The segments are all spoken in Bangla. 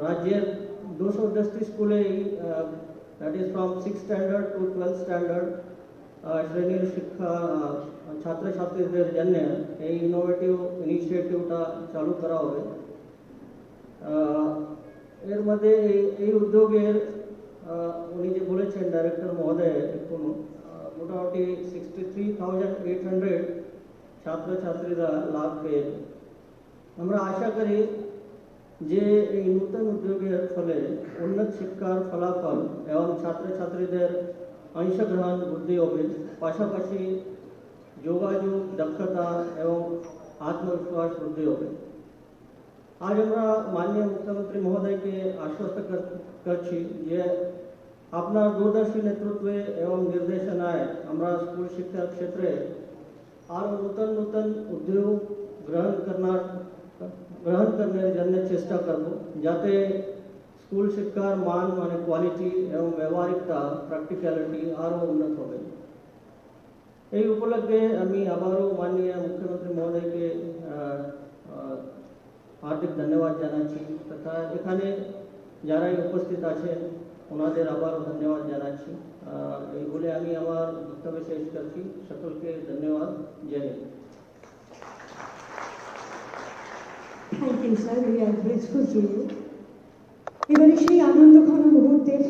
রাজ্যের 210টি স্কুলে that is from 6 standard to 12 standard শ্রেণীর শিক্ষা ছাত্রছাত্রীদের জন্য এই ইনোভেটিভ ইনিশিয়েটিভটা চালু করা হবে। এর মধ্যে এই উদ্যোগের উনি যে বলেছেন ডাইরেক্টর মহোদয় কোনো মোটামুটি 63,800 ছাত্রছাত্রীরা লাভ পেয়ে। আমরা আশা করি যে এই নূতন উদ্যোগের ফলে উন্নত শিক্ষার ফলাফল এবং ছাত্রছাত্রীদের অংশগ্রহণ বৃদ্ধি হবে, পাশাপাশি যোগাযোগ দক্ষতা এবং আত্মবিশ্বাস বৃদ্ধি হবে। আজ আমরা মাননীয় মুখ্যমন্ত্রী মহোদয়কে আশ্বস্ত করছি যে আপনার দূরদর্শী নেতৃত্বে এবং নির্দেশনায় আমরা স্কুল শিক্ষার ক্ষেত্রে আরও নূতন নূতন উদ্যোগ গ্রহণ করার জন্য চেষ্টা করব, যাতে স্কুল শিক্ষার মান মানে কোয়ালিটি এবং ব্যবহারিকতা প্র্যাকটিক্যালিটি আরও উন্নত হবে। এই উপলক্ষে আমি আবারও মাননীয় মুখ্যমন্ত্রী মহোদয়কে হার্দিক ধন্যবাদ জানাচ্ছি তথা এখানে যারাই উপস্থিত আছেন ওনাদের আবারও ধন্যবাদ জানাচ্ছি। এই বলে আমি আমার বক্তব্য শেষ করছি। সকলকে ধন্যবাদ। জয় হিন্দ। Thank you sir, we are grateful to you. এবারে সেই আনন্দঘন মুহূর্তের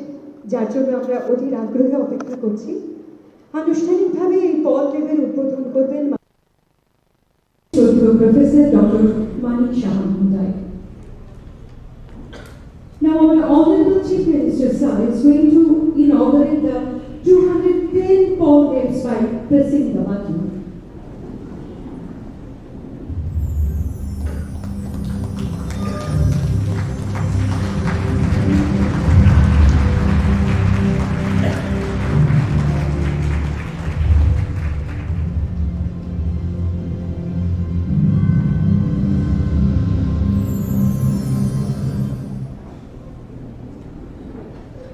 যার জন্য আমরা অধীর আগ্রহে অপেক্ষা করছি, আনুষ্ঠানিকভাবে এই পদ দেবের উদ্বোধন করবেন প্রফেসর ডক্টর মানিক সাহা মহোদয়। Now our Honorable Chief Minister sir is going to inaugurate the 210 Paul Games by pressing the button.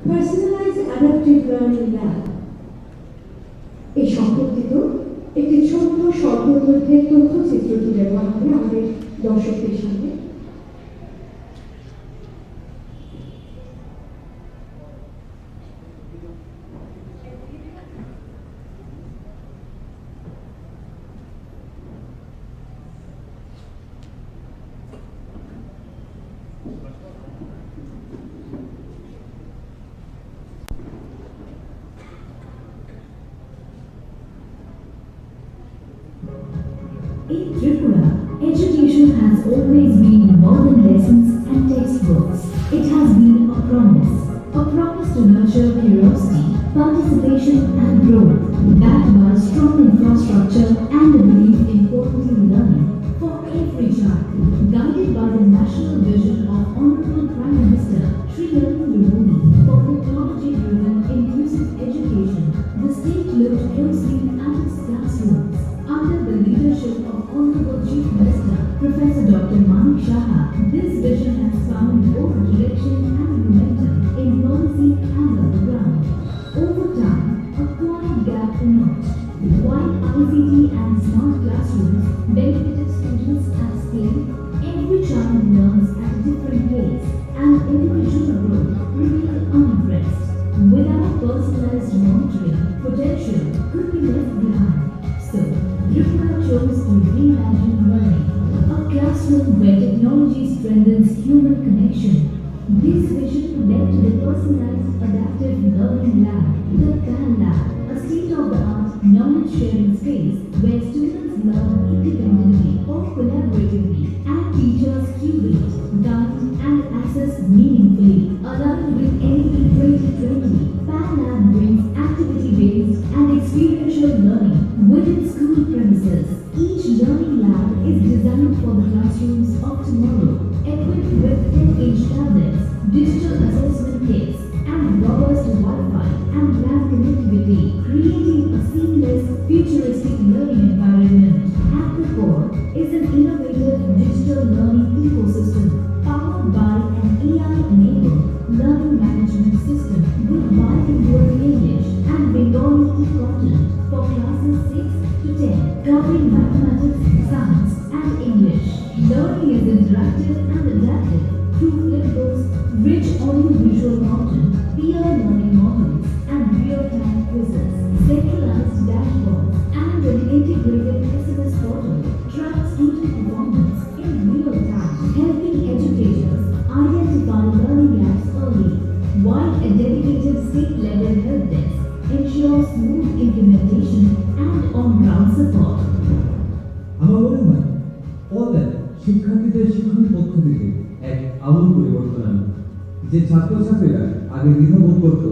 Personalized Adaptive Learning Lab এই সম্পর্কিত একটি ছোট্ট স্বল্পদৈর্ঘ্যের তথ্যচিত্র তুলে ধরা হবে আমাদের দর্শকদের সামনে। In Tripura, education has always been more than lessons and textbooks. It has been a promise to nurture curiosity, participation and growth, backed by strong infrastructure and a belief in quality learning for every child. Guided by the national vision of Honorable Prime Minister Shri Narendra Modi for technology-driven inclusive education, the state looked closely at its classrooms. Under the leadership of Honorable Chief Minister Professor Dr. Manik Saha, this vision has found both direction and momentum in policy and on the ground. Over time, a quiet gap emerged. While ICT and smart classrooms benefited students at scale, every child learns at a different pace, and individual growth remained unimpressed. Without personalized monitoring, potential could be left behind. So, Tripura chose to reimagine learning, a classroom where technology strengthens human connection. This vision led to the Personalized Adaptive Learning Lab, the PAN Lab, a state-of-the-art knowledge-sharing space where students learn independently or collaboratively, and teachers curate, guide, and assess meaningfully. Aligned with NEP 2020, PAN Lab brings activity-based and experiential learning within school premises. Each learning lab is designed for the classrooms of tomorrow, equipped with 10-inch tablets, digital assessment kits, and robust Wi-Fi and LAN connectivity, creating a seamless, futuristic learning environment. At the core is an innovative digital learning ecosystem powered by an AI-enabled learning management system with bilingual English and Bengali e-content for classes 6 to 10, covering mathematics, science, and English. Learning is interactive and adaptive through flexible rich audio-visual content, peer learning modules, and real-time quizzes, centralized dashboards, and an integrated SMS portal track student performance in real time, helping educators identify learning gaps early, while a dedicated state-level help desk ensures smooth implementation and on-ground support. আমার মনে হয় অনলাইন শিক্ষার্থীদের শিক্ষণ পদ্ধতিতে এক আমূল পরিবর্তন আনে, যে ছাত্রছাত্রীরা আগে দ্বিধাবোধ করত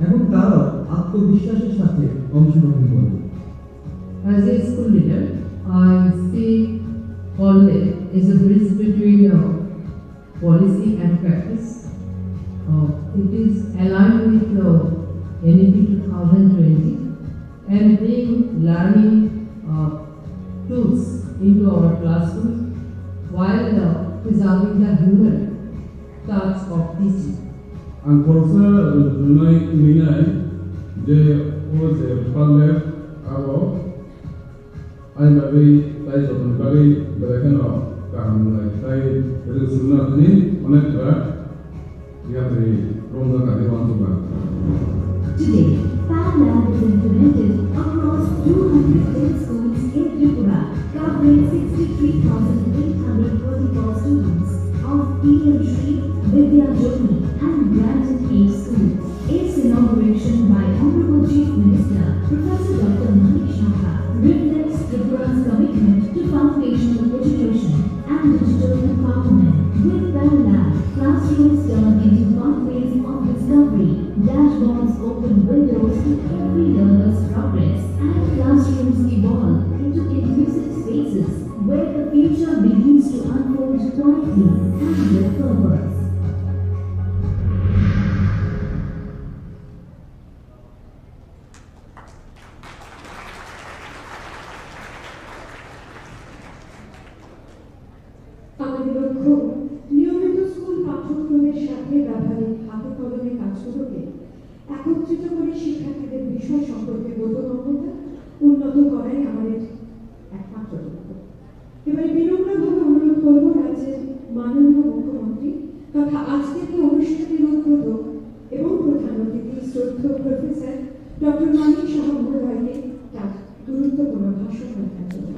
এবং তারাও আত্মবিশ্বাসের সাথে অংশগ্রহণ করবে। As a school leader, I see college is a bridge between policy and practice. It is aligned with NEP 2020 and bring learning tools into our classroom while preserving the human touch of teaching. And forse dunai minai de oze palle abo ai babi tai jotun kali berekeno kamunai tai ele sunna ni onekta yatri romza kade bantuba. Today, PALAB is implemented across 210 schools in Tripura, covering 63,844 students of PM Shri Vidya Jyoti and Granted Age schools. Its inauguration by Honorable Chief Minister Professor Dr. Manik Shah reflects Tripura's commitment to foundational education and digital empowerment. With PALAB, classrooms turn into pathways of discovery, dashboards open windows to every learner's progress, and classrooms evolve into inclusive spaces where the future begins to unfold quietly and with purpose. আমাদের লক্ষ্য নিয়মিত স্কুল পাঠ্যক্রমের সাথে ব্যবহারিক হাতে কলমে কাজগুলোকে একত্রিত করে শিক্ষার্থীদের বিষয় সম্পর্কে বোধগম্যতা উন্নত করাই আমাদের একমাত্র লক্ষ্য। এবারে বিনম্রভাবে অনুরোধ করব রাজ্যের মাননীয় মুখ্যমন্ত্রী তথা আজকের এই অনুষ্ঠানের উদ্বোধক এবং প্রধান অতিথি শ্রদ্ধেয় প্রফেসর ডক্টর মানিক শাহ মহোদয়কে তার গুরুত্বপূর্ণ ভাষণ রাখার জন্য।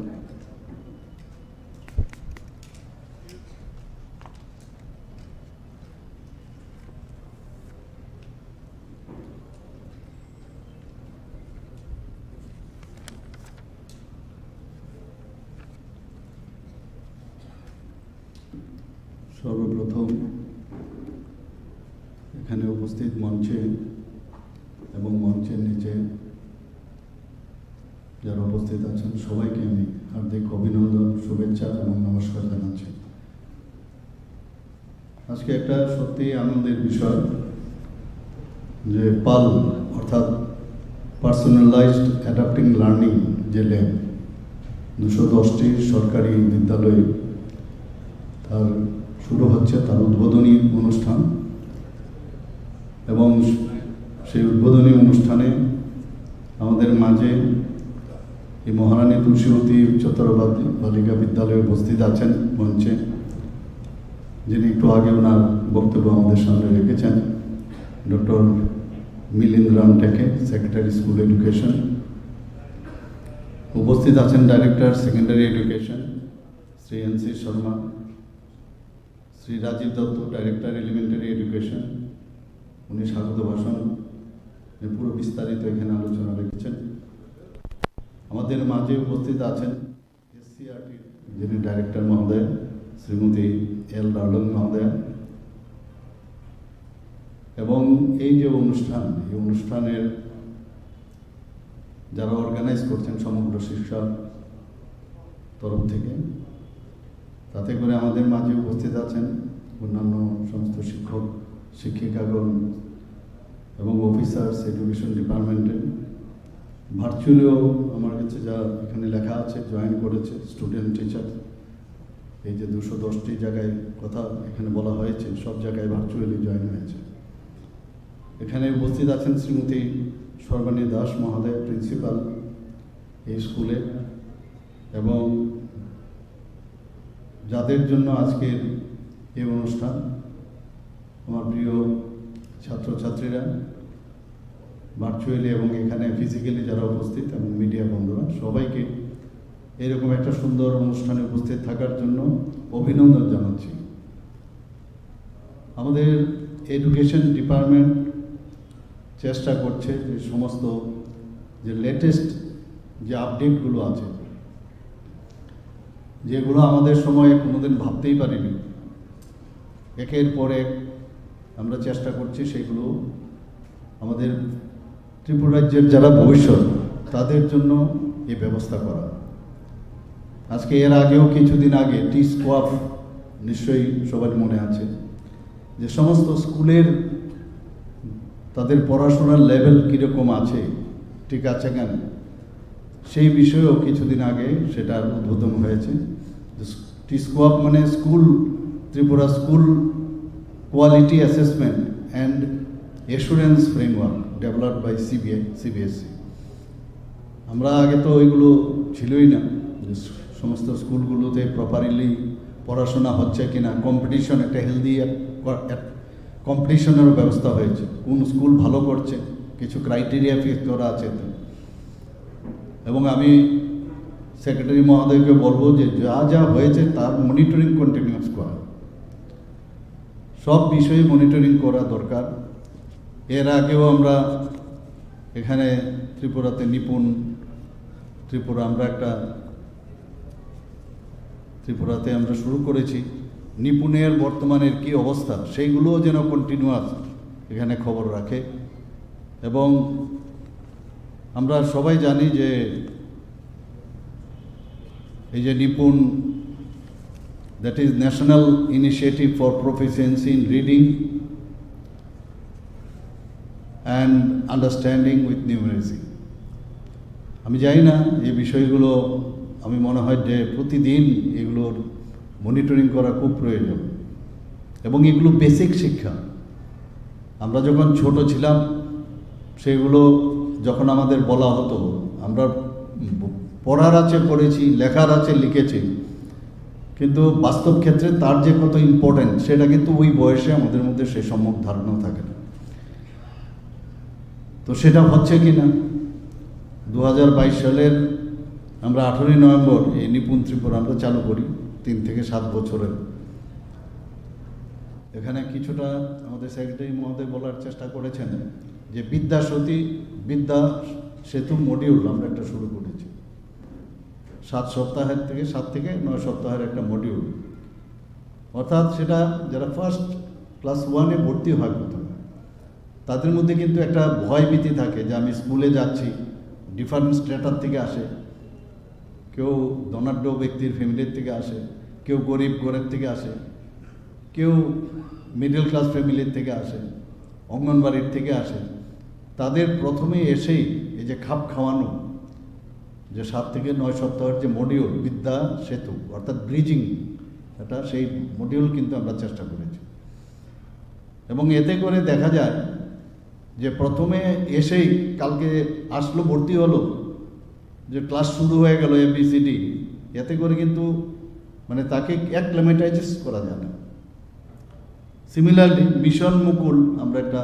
সর্বপ্রথম এখানে উপস্থিত মঞ্চে এবং মঞ্চের নিচে যারা উপস্থিত আছেন সবাইকে আমি হার্দিক অভিনন্দন, শুভেচ্ছা এবং নমস্কার জানাচ্ছি। আজকে একটা সত্যি আনন্দের বিষয় যে পাল অর্থাৎ পার্সোনালাইজড অ্যাডাপ্টিং লার্নিং যে ল্যাব 210টি সরকারি বিদ্যালয়ে তার শুরু হচ্ছে তার উদ্বোধনী অনুষ্ঠান এবং সেই উদ্বোধনী অনুষ্ঠানে আমাদের মাঝে এই মহারানী তুলসীবতী উচ্চতর বালিকা বিদ্যালয়ে উপস্থিত আছেন মঞ্চে, যিনি একটু আগে ওনার বক্তব্য আমাদের সামনে রেখেছেন, ডক্টর মিলিন্দ্রান টেকে, সেক্রেটারি স্কুল এডুকেশন। উপস্থিত আছেন director secondary education Shri N C. Sharma, Shri Rajib Dutta, director elementary education. উনি স্বাগত ভাষণ পুরো বিস্তারিত এখানে আলোচনা রেখেছেন। আমাদের মাঝে উপস্থিত আছেন এসসিআরটি যিনি ডাইরেক্টর মহোদয় শ্রীমতী এল ডার্লং মহোদয়। এবং এই যে অনুষ্ঠান, এই অনুষ্ঠানের যারা অর্গানাইজ করছেন সমগ্র শিক্ষা তরফ থেকে, তাতে করে আমাদের মাঝে উপস্থিত আছেন অন্যান্য সমস্ত শিক্ষক শিক্ষিকাগণ এবং অফিসার্স এডুকেশন ডিপার্টমেন্টের। ভার্চুয়ালিও আমার কাছে যা এখানে লেখা আছে জয়েন করেছে স্টুডেন্ট টিচার। এই যে 210টি জায়গায় কথা এখানে বলা হয়েছে সব জায়গায় ভার্চুয়ালি জয়েন হয়েছে। এখানে উপস্থিত আছেন শ্রীমতী সর্বাণী দাস মহোদয়, প্রিন্সিপাল এই স্কুলে, এবং যাদের জন্য আজকের এই অনুষ্ঠান আমার প্রিয় ছাত্রছাত্রীরা, ভার্চুয়ালি এবং এখানে ফিজিক্যালি যারা উপস্থিত এবং মিডিয়া বন্ধুরা, সবাইকে এরকম একটা সুন্দর অনুষ্ঠানে উপস্থিত থাকার জন্য অভিনন্দন জানাচ্ছি। আমাদের এডুকেশন ডিপার্টমেন্ট চেষ্টা করছে যে সমস্ত যে লেটেস্ট যে আপডেটগুলো আছে, যেগুলো আমাদের সময়ে কোনোদিন ভাবতেই পারিনি, একের পর এক আমরা চেষ্টা করছি সেগুলো আমাদের ত্রিপুরা রাজ্যের যারা ভবিষ্যৎ তাদের জন্য এই ব্যবস্থা করা। আজকে এর আগেও কিছুদিন আগে টি-স্কোয়াপ নিশ্চয়ই সবার মনে আছে, যে সমস্ত স্কুলের তাদের পড়াশোনার লেভেল কীরকম আছে, ঠিক আছে কেন, সেই বিষয়েও কিছুদিন আগে সেটার উদ্বোধন হয়েছে। টি-স্কোয়াপ মানে Tripura school quality assessment and assurance framework developed by CBSE. আমরা আগে তো ওইগুলো ছিলই না, যে সমস্ত স্কুলগুলোতে প্রপারলি পড়াশোনা হচ্ছে কিনা, কম্পিটিশন, একটা হেলদি কম্পিটিশনেরও ব্যবস্থা হয়েছে, কোন স্কুল ভালো করছে, কিছু ক্রাইটেরিয়া ফিক্স করা আছে। এবং আমি সেক্রেটারি মহোদয়কে বলবো যে যা যা হয়েছে তার মনিটরিং কন্টিনিউয়াস করা, সব বিষয়ে মনিটরিং করা দরকার। এর আগেও আমরা এখানে ত্রিপুরাতে নিপুণ ত্রিপুরা ত্রিপুরাতে আমরা শুরু করেছি। নিপুণের বর্তমানের কি অবস্থা সেইগুলোও যেন কন্টিনিউয়াস এখানে খবর রাখে। এবং আমরা সবাই জানি যে এই যে NIPUN, that is national initiative for proficiency in reading and understanding with numeracy. আমি জানি না এই বিষয়গুলো, আমি মনে হয় যে প্রতিদিন এগুলোর মনিটরিং করা খুব প্রয়োজন। এবং এগুলো বেসিক শিক্ষা, আমরা যখন ছোট ছিলাম সেগুলো যখন আমাদের বলা হতো, আমরা পড়ার আছে পড়েছি, লেখার আছে লিখেছি, কিন্তু বাস্তব ক্ষেত্রে তার যে কত ইম্পর্টেন্ট সেটা কিন্তু ওই বয়সে আমাদের মধ্যে সে সম্যক ধারণা থাকে না। তো সেটা হচ্ছে কি না, 2022 সালের আমরা 18ই নভেম্বর এই নিপুণ ত্রিপুরা আমরা চালু করি, 3 থেকে 7 বছরের। এখানে কিছুটা আমাদের সেক্রেটারি মহোদয় বলার চেষ্টা করেছেন যে বিদ্যা সেতু মডিউল আমরা একটা শুরু করেছি, 7 থেকে 9 সপ্তাহের একটা মডিউল। অর্থাৎ সেটা যারা ফার্স্ট ক্লাস 1-এ ভর্তি হয় প্রথমে, তাদের মধ্যে কিন্তু একটা ভয় ভীতি থাকে যে আমি স্কুলে যাচ্ছি, ডিফারেন্ট স্ট্যাটাস থেকে আসে, কেউ ধনাঢ্য ব্যক্তির ফ্যামিলির থেকে আসে, কেউ গরিব ঘরের থেকে আসে, কেউ মিডল ক্লাস ফ্যামিলির থেকে আসে, অঙ্গনবাড়ির থেকে আসে। তাদের প্রথমে এসেই এই যে খাপ খাওয়ানো, যে 7 থেকে 9 সপ্তাহের যে মডিউল বিদ্যা সেতু অর্থাৎ ব্রিজিং, এটা সেই মডিউল কিন্তু আমরা চেষ্টা করেছি। এবং এতে করে দেখা যায় যে প্রথমে এসেই কালকে আসলো, ভর্তি হলো, যে ক্লাস শুরু হয়ে গেল ABCD, এতে করে কিন্তু মানে তাকে অ্যাক্লিমেটাইজ করা যায় না। সিমিলারলি মিশন মুকুল আমরা একটা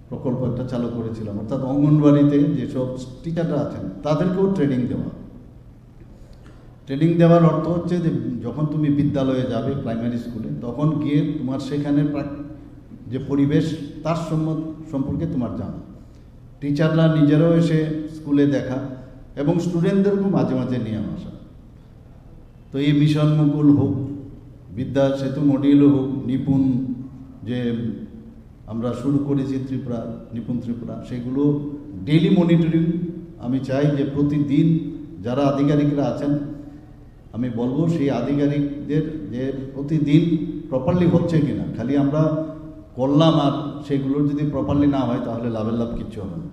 প্রকল্প চালু করেছিলাম, অর্থাৎ অঙ্গনবাড়িতে যেসব টিচাররা আছেন তাদেরকেও ট্রেনিং দেওয়ার অর্থ হচ্ছে যে যখন তুমি বিদ্যালয়ে যাবে প্রাইমারি স্কুলে, তখন গিয়ে তোমার সেখানে যে পরিবেশ তার সম্পর্কে তোমার জানা, টিচাররা নিজেরাও এসে স্কুলে দেখা এবং স্টুডেন্টদেরকেও মাঝে মাঝে নিয়ে আসা। তো এই মিশন মুকুল হোক, বিদ্যা সেতু মডিউল হোক, নিপুণ যে আমরা শুরু করেছি নিপুণ ত্রিপুরা, সেগুলো ডেইলি মনিটরিং। আমি চাই যে প্রতিদিন যারা আধিকারিকরা আছেন, আমি বলবো সেই আধিকারিকদের যে প্রতিদিন প্রপারলি হচ্ছে কিনা, খালি আমরা করলাম আর সেগুলো যদি প্রপারলি না হয় তাহলে লাভ কিচ্ছু হবে না।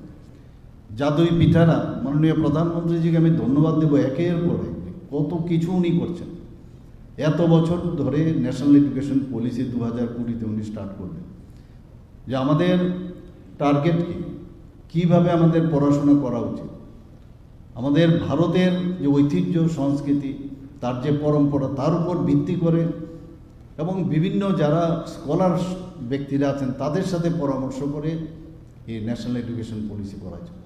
জাদুই পিঠারা, মাননীয় প্রধানমন্ত্রীজিকে আমি ধন্যবাদ দেবো, একের পরে কত কিছু উনি করছেন। এত বছর ধরে ন্যাশনাল এডুকেশন পলিসি 2020-তে উনি স্টার্ট করলেন, যে আমাদের টার্গেট কীভাবে আমাদের পড়াশোনা করা উচিত, আমাদের ভারতের যে ঐতিহ্য সংস্কৃতি, তার যে পরম্পরা, তার উপর ভিত্তি করে এবং বিভিন্ন যারা স্কলার ব্যক্তিরা আছেন তাদের সাথে পরামর্শ করে এই ন্যাশনাল এডুকেশন পলিসি করা যায়।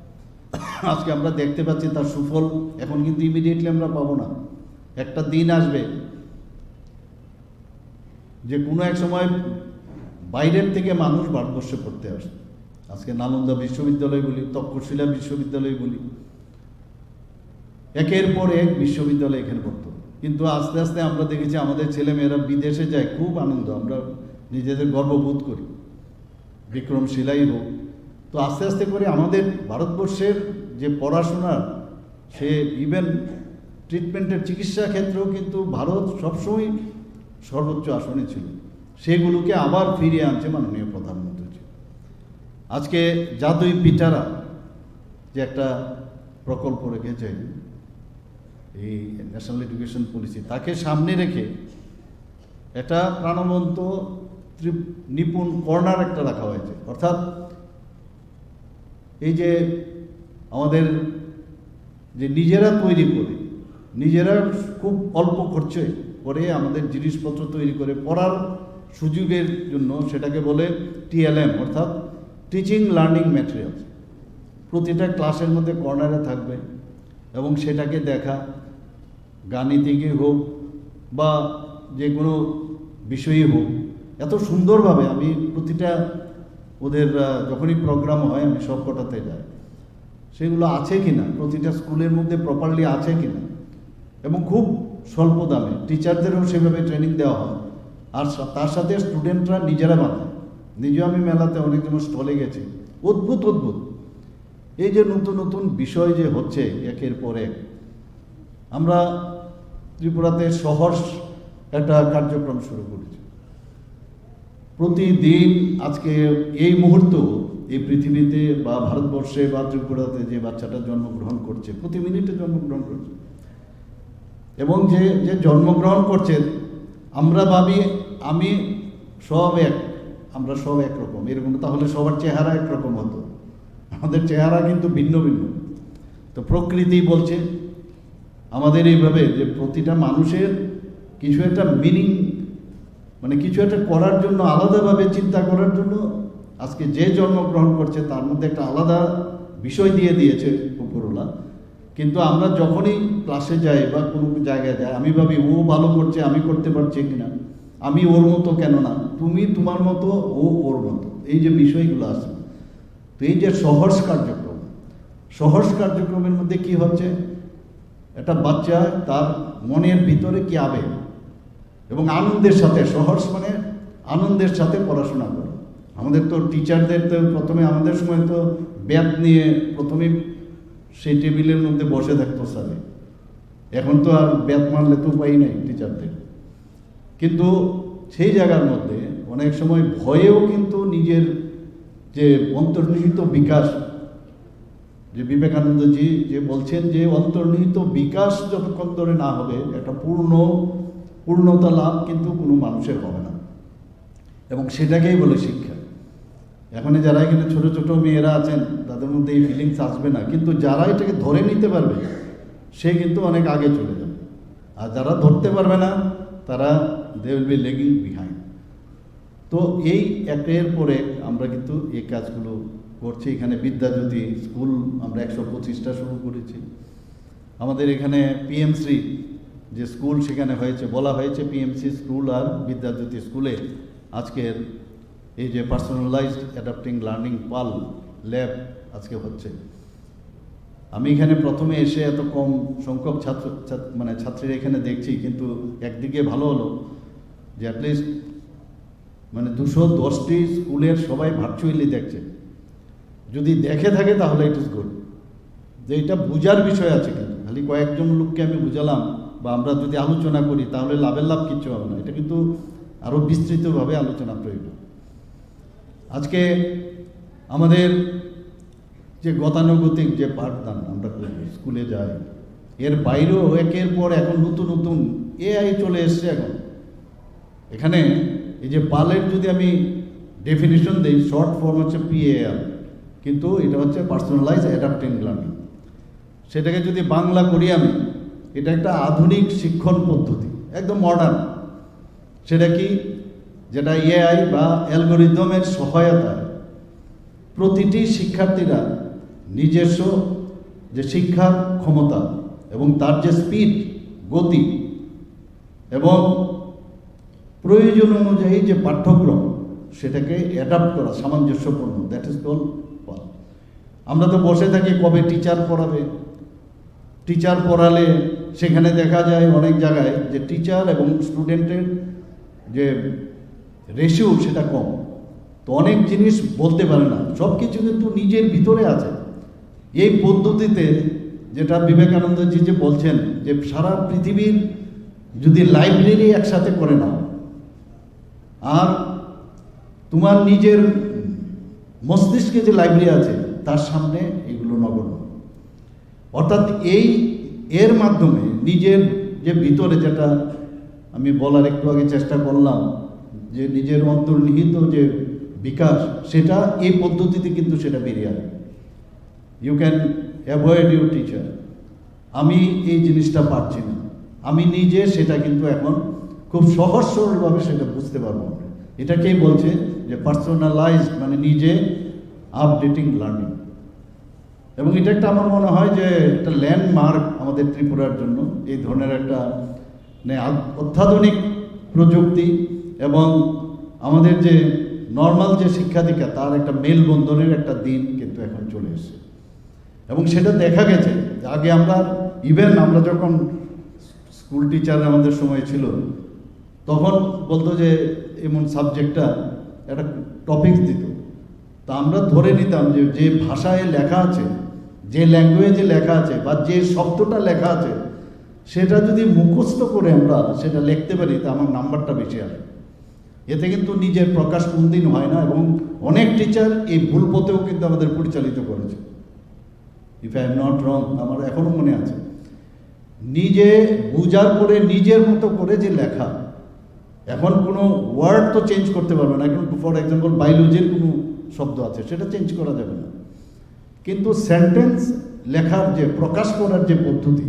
আজকে আমরা দেখতে পাচ্ছি তার সুফল এখন কিন্তু ইমিডিয়েটলি আমরা পাবো না। একটা দিন আসবে যে কোনো এক সময় বাইরের থেকে মানুষ ভারতবর্ষে পড়তে আসবে। আজকে নালন্দা বিশ্ববিদ্যালয় বলি, তক্ষশিলা বিশ্ববিদ্যালয় বলি, একের পর এক বিশ্ববিদ্যালয় এখানে পড়তো। কিন্তু আস্তে আস্তে আমরা দেখেছি আমাদের ছেলেমেয়েরা বিদেশে যায়, খুব আনন্দ, আমরা নিজেদের গর্ববোধ করি, বিক্রমশিলাই হোক। তো আস্তে আস্তে করে আমাদের ভারতবর্ষের যে পড়াশোনার সে ইভেন ট্রিটমেন্টের চিকিৎসা ক্ষেত্রেও কিন্তু ভারত সবসময় সর্বোচ্চ আসনে ছিল। সেগুলোকে আবার ফিরিয়ে আনছে মাননীয় প্রধানমন্ত্রী। আজকে জাদুই পিটারা যে একটা প্রকল্প রেখেছে এই ন্যাশনাল এডুকেশন পলিসি, তাকে সামনে রেখে একটা প্রাণবন্ত নিপুণ কর্নার একটা রাখা হয়েছে। অর্থাৎ এই যে আমাদের যে নিজেরা তৈরি করে, নিজেরা খুব অল্প খরচে করে আমাদের জিনিসপত্র তৈরি করে পড়ার সুযোগের জন্য, সেটাকে বলে TLM অর্থাৎ টিচিং লার্নিং ম্যাটেরিয়ালস, প্রতিটা ক্লাসের মধ্যে কর্নারে থাকবে এবং সেটাকে দেখা, গাণিতিকই হোক বা যে কোনো বিষয়ই হোক, এত সুন্দরভাবে আমি প্রতিটা ওদের যখনই প্রোগ্রাম হয় আমি সব কটাতে যাই, সেগুলো আছে কিনা, প্রতিটা স্কুলের মধ্যে প্রপারলি আছে কিনা, এবং খুব স্বল্প দামে টিচারদেরও সেভাবে ট্রেনিং দেওয়া হয়। আর তার সাথে স্টুডেন্টরা নিজেরা বানায়। নিজেও আমি মেলাতে অনেক যেমন স্টলে গেছি, অদ্ভুত অদ্ভুত এই যে নতুন নতুন বিষয় যে হচ্ছে একের পর এক। আমরা ত্রিপুরাতে সহজ একটা কার্যক্রম শুরু করেছি। প্রতিদিন আজকে এই মুহূর্ত এই পৃথিবীতে বা ভারতবর্ষে বা ত্রিপুরাতে যে বাচ্চাটা জন্মগ্রহণ করছে, প্রতি মিনিটে জন্মগ্রহণ করছে, এবং যে যে জন্মগ্রহণ করছে আমরা ভাবি আমি সব এক, আমরা সব একরকম, এরকম তাহলে সবার চেহারা একরকম হতো। আমাদের চেহারা কিন্তু ভিন্ন ভিন্ন। তো প্রকৃতি বলছে আমাদের এইভাবে যে প্রতিটা মানুষের কিছু একটা মিনিং, মানে কিছু একটা করার জন্য, আলাদাভাবে চিন্তা করার জন্য আজকে যে জন্মগ্রহণ করছে তার মধ্যে একটা আলাদা বিষয় দিয়ে দিয়েছে উপরওয়ালা। কিন্তু আমরা যখনই ক্লাসে যাই বা কোনো জায়গায় যাই, আমি ভাবি ও ভালো করছে, আমি করতে পারছি কিনা, আমি ওর মতো কেন না, তুমি তোমার মতো, ও ওর মতো, এই যে বিষয়গুলো আছে। তো এই যে সহজ কার্যক্রম, সহজ কার্যক্রমের মধ্যে কি হচ্ছে, একটা বাচ্চা তার মনের ভিতরে কি আবেগ এবং আনন্দের সাথে, সহজ মানে আনন্দের সাথে পড়াশোনা করে। আমাদের তো টিচারদের তো প্রথমে, আমাদের সময় তো ব্যাট নিয়ে প্রথমে সেই টেবিলের মধ্যে বসে থাকতো স্যারে, এখন তো আর ব্যাট মারলে তো উপায় নেই টিচারদের। কিন্তু সেই জায়গার মধ্যে অনেক সময় ভয়েও কিন্তু নিজের যে অন্তর্নিহিত বিকাশ, যে বিবেকানন্দজি যে বলছেন যে অন্তর্নিহিত বিকাশ যতক্ষণ ধরে না হবে একটা পূর্ণতা লাভ কিন্তু কোনো মানুষের হবে না, এবং সেটাকেই বলে শিক্ষা। এখন যারা এখানে ছোট ছোট মেয়েরা আছেন তাদের মধ্যে এই ফিলিংস আসবে না, কিন্তু যারা এটাকে ধরে নিতে পারবে সে কিন্তু অনেক আগে চলে যাবে, আর যারা ধরতে পারবে না তারা they will be lagging behind. তো এই একের পরে আমরা কিন্তু এই কাজগুলো করছি। এখানে বিদ্যাজ্যোতি স্কুল আমরা 125টা শুরু করেছি। আমাদের এখানে পিএমসি যে স্কুল সেখানে হয়েছে, বলা হয়েছে পিএমসি স্কুল আর বিদ্যাজ্যোতি স্কুলে আজকের এই যে পার্সোনালাইজড অ্যাডাপ্টিং লার্নিং পাল ল্যাব আজকে হচ্ছে। আমি এখানে প্রথমে এসে এত কম সংখ্যক ছাত্রীরা এখানে দেখছি, কিন্তু একদিকে ভালো হলো যে অ্যাটলিস্ট 210টি স্কুলের সবাই ভার্চুয়ালি দেখছে। যদি দেখে থাকে তাহলে ইট ইজ গুড, যে এটা বোঝার বিষয় আছে। কিন্তু খালি কয়েকজন লোককে আমি বুঝালাম বা আমরা যদি আলোচনা করি তাহলে লাভের লাভ কিচ্ছু হবে না, এটা কিন্তু আরও বিস্তৃতভাবে আলোচনা প্রয়োজন। আজকে আমাদের যে গতানুগতিক যে পাঠদান আমরা করি, স্কুলে যাই, এর বাইরেও একের পর এখন নতুন নতুন এআই চলে এসছে। এখন এখানে এই যে পালের যদি আমি ডেফিনিশন দিই, শর্ট ফর্ম হচ্ছে PAL, কিন্তু এটা হচ্ছে পার্সোনালাইজ অ্যাডাপ্টিং লার্নিং। সেটাকে যদি বাংলা করি আমি, এটা একটা আধুনিক শিক্ষণ পদ্ধতি, একদম মডার্ন। সেটা কি, যেটা এআই বা অ্যালগোরিদমের সহায়তায় প্রতিটি শিক্ষার্থীরা নিজস্ব যে শিক্ষার ক্ষমতা এবং তার যে স্পিড, গতি এবং প্রয়োজন অনুযায়ী যে পাঠ্যক্রম সেটাকে অ্যাডাপ্ট করা সামঞ্জস্যপূর্ণ, দ্যাট ইজ কল। আমরা তো বসে থাকি কবে টিচার পড়াবে, টিচার পড়ালে সেখানে দেখা যায় অনেক জায়গায় যে টিচার এবং স্টুডেন্টের যে রেশিও সেটা কম, তো অনেক জিনিস বলতে পারে না, সব কিছু কিন্তু নিজের ভিতরে আছে। এই পদ্ধতিতে যেটা বিবেকানন্দজি যে বলছেন যে সারা পৃথিবীর যদি লাইব্রেরি একসাথে করে নাও আর তোমার নিজের মস্তিষ্কে যে লাইব্রেরি আছে তার সামনে এগুলো নগণ্য। অর্থাৎ এর মাধ্যমে নিজের যে ভিতরে, যেটা আমি বলার একটু আগে চেষ্টা করলাম, যে নিজের অন্তর্নিহিত যে বিকাশ, সেটা এই পদ্ধতিতে কিন্তু সেটা বেরিয়ে আসে। You can avoid your teacher, আমি এই জিনিসটা পারছি না, আমি নিজে সেটা কিন্তু এখন খুব সহজ সরলভাবে সেটা বুঝতে পারবো। এটাকেই বলছে যে পার্সোনালাইজড, মানে নিজে আপডেটিং লার্নিং। এবং এটা একটা আমার মনে হয় যে একটা ল্যান্ডমার্ক আমাদের ত্রিপুরার জন্য, এই ধরনের একটা অত্যাধুনিক প্রযুক্তি এবং আমাদের যে নর্মাল যে শিক্ষা দীক্ষা তার একটা মেলবন্ধনের একটা দিন কিন্তু এখন চলে এসেছে। এবং সেটা দেখা গেছে আগে আমরা আমরা যখন স্কুল টিচার আমাদের সময় ছিল তখন বলতো যে এমন সাবজেক্টটা একটা টপিক দিত, তা আমরা ধরে নিতাম যে যে ভাষায় লেখা আছে, যে ল্যাঙ্গুয়েজে লেখা আছে বা যে শব্দটা লেখা আছে সেটা যদি মুখস্থ করে আমরা সেটা লিখতে পারি তা আমার নাম্বারটা বেশি আসে। এতে কিন্তু নিজের প্রকাশ কোনদিন হয় না, এবং অনেক টিচার এই ভুল পথেও কিন্তু আমাদের পরিচালিত করেছে। If I am not wrong, আমার এখনো মনে আছে, নিজে বুঝার পরে নিজের মতো করে যে লেখা, এখন কোনো ওয়ার্ড তো চেঞ্জ করতে পারবে না। এখন ফর এক্সাম্পল বায়োলজির কোনো শব্দ আছে সেটা চেঞ্জ করা যাবে না, কিন্তু সেন্টেন্স লেখার যে প্রকাশ করার যে পদ্ধতি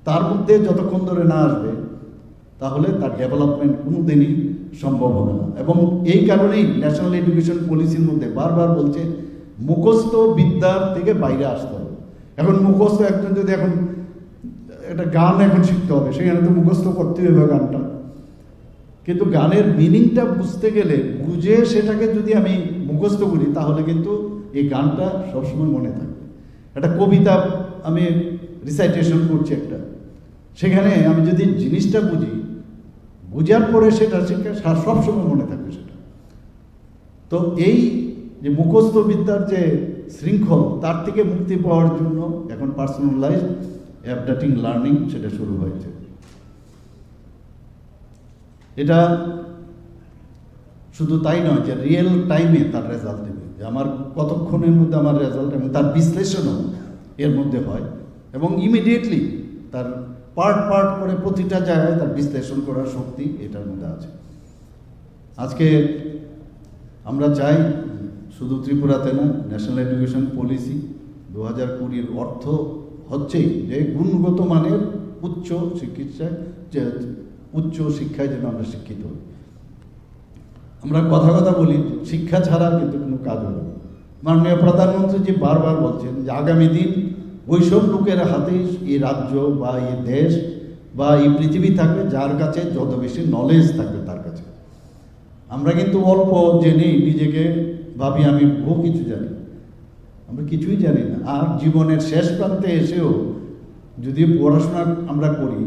তার মধ্যে যতক্ষণ ধরে না আসবে তাহলে তার ডেভেলপমেন্ট কোনো দিনই সম্ভব হবে না। এবং এই কারণেই ন্যাশনাল এডুকেশন পলিসির মধ্যে বারবার বলছে মুখস্থ বিদ্যার থেকে বাইরে আসতে হবে। এখন মুখস্থ একজন যদি এখন একটা গান এখন শিখতে হবে, সেখানে তো মুখস্থ করতেই হবে গানটা, কিন্তু গানের মিনিংটা বুঝতে গেলে বুঝে সেটাকে যদি আমি মুখস্থ করি তাহলে কিন্তু এই গানটা সবসময় মনে থাকবে। একটা কবিতা আমি রিসাইটেশন করছি একটা, সেখানে আমি যদি জিনিসটা বুঝি, বুঝার পরে সেটা সবসময় মনে থাকবে সেটা। তো এই যে মুখস্থ বিদ্যার যে শৃঙ্খল তার থেকে মুক্তি পাওয়ার জন্য এখন পার্সোনালাইজড আপডেটিং লার্নিং সেটা শুরু হয়েছে। এটা শুধু তাই নয় যে রিয়েল টাইমে তার রেজাল্ট দেবে, যে আমার কতক্ষণের মধ্যে আমার রেজাল্ট, এবং তার বিশ্লেষণও এর মধ্যে হয়, এবং ইমিডিয়েটলি তার পার্ট করে প্রতিটা জায়গায় তার বিশ্লেষণ করার শক্তি এটার মধ্যে আছে। আজকে আমরা চাই শুধু ত্রিপুরাতে না, ন্যাশনাল এডুকেশন পলিসি 2020 অর্থ হচ্ছেই যে গুণগত মানের উচ্চ শিক্ষায় যেন আমরা শিক্ষিত হই। আমরা কথা বলি শিক্ষা ছাড়া কিন্তু কোনো কাজ হবে না। মাননীয় প্রধানমন্ত্রী যে বারবার বলছেন যে আগামী দিন ওইসব লোকের হাতে এই রাজ্য বা এই দেশ বা এই পৃথিবী থাকবে যার কাছে যত বেশি নলেজ থাকবে তার কাছে। আমরা কিন্তু অল্প জেনেই নিজেকে ভাবি আমি বহু কিছু জানি, আমরা কিছুই জানি না। আর জীবনের শেষ প্রান্তে এসেও যদি পড়াশোনা আমরা করি,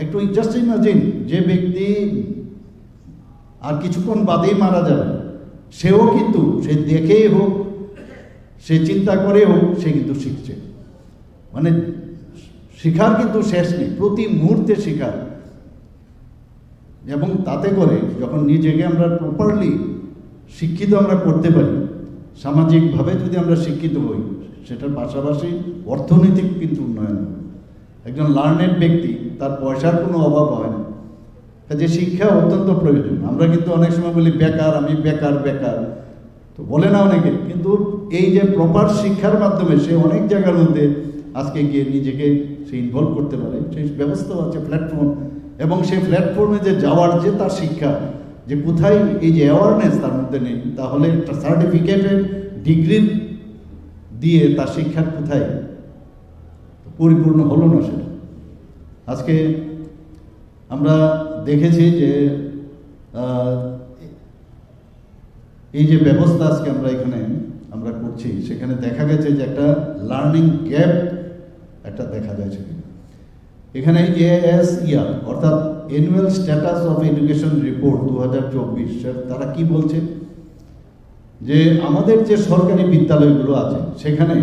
একটু জাস্ট ইমাজিন যে ব্যক্তি আর কিছুক্ষণ বাদেই মারা যাবে, সেও কিন্তু সে দেখেই হোক, সে চিন্তা করে হোক, সে কিন্তু শিখছে। মানে শেখার কিন্তু শেষ নেই, প্রতি মুহূর্তে শেখার। এবং তাতে করে যখন নিজেকে আমরা প্রপারলি শিক্ষিত আমরা করতে পারি, সামাজিকভাবে যদি আমরা শিক্ষিত হই, সেটার পাশাপাশি অর্থনৈতিক কিন্তু উন্নয়ন হবে। একজন লার্নেড ব্যক্তি তার পয়সার কোনো অভাব হয় না, যে শিক্ষা অত্যন্ত প্রয়োজন। আমরা কিন্তু অনেক সময় বলি বেকার, আমি বেকার তো বলে না অনেকে, কিন্তু এই যে প্রপার শিক্ষার মাধ্যমে সে অনেক জায়গার মধ্যে আজকে গিয়ে নিজেকে সে ইনভলভ করতে পারে, সেই ব্যবস্থাও আছে, প্ল্যাটফর্ম এবং সেই প্ল্যাটফর্মে যে যাওয়ার যে তার শিক্ষা, যে কোথায় এই যে অ্যাওয়ারনেস তার মধ্যে নেই, তাহলে একটা সার্টিফিকেটের ডিগ্রি দিয়ে তার শিক্ষার কোথায় পরিপূর্ণ হলো না সেটা। আজকে আমরা দেখেছি যে এই যে ব্যবস্থা আজকে আমরা এখানে আমরা করছি, সেখানে দেখা গেছে যে একটা লার্নিং গ্যাপ একটা দেখা যায় সেখানে। এখানে ASER অর্থাৎ annual status of education report 2024 তারা কি বলছে, যে আমাদের যে সরকারি বিদ্যালয়গুলো আছে সেখানে